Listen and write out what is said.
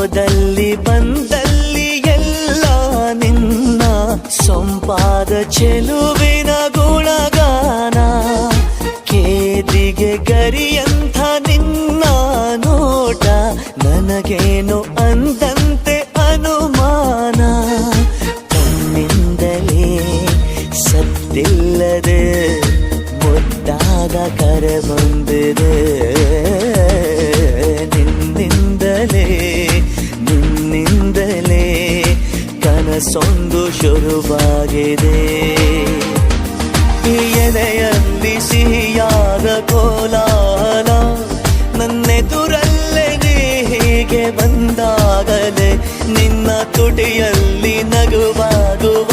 ಹೋದಲ್ಲಿ ಬಂದಲ್ಲಿ ಎಲ್ಲ ನಿನ್ನ ಸೊಂಪಾದ ಚೆಲುವಿನ ಗುಣಗಾನ. ಕೇದಿಗೆ ಗರಿಯಂಥ ನಿನ್ನ ನೋಟ ನನಗೇನು ಅಂದಂತೆ ಅನುಮಾನ. ಕಣ್ಣಿಂದಲೇ ಸತ್ತಿಲ್ಲದೆ ಮುದ್ದಾದ ಕರೆ ಬಂದಿದೆ. ನಿನ್ನಿಂದಲೇ ಕನಸೊಂದು ಶುರುವಾಗಿದೆ. ಎದೆಯಲ್ಲಿ ಸಿಹಿಯಾದ ಕೋಲಾಹಲ ನನ್ನೆದುರಲ್ಲೇ ನೀ ಹೀಗೆ ಬಂದಾಗಲೇ ನಿನ್ನ ತುಟಿಯಲ್ಲಿ ನಗುವಾಗುವ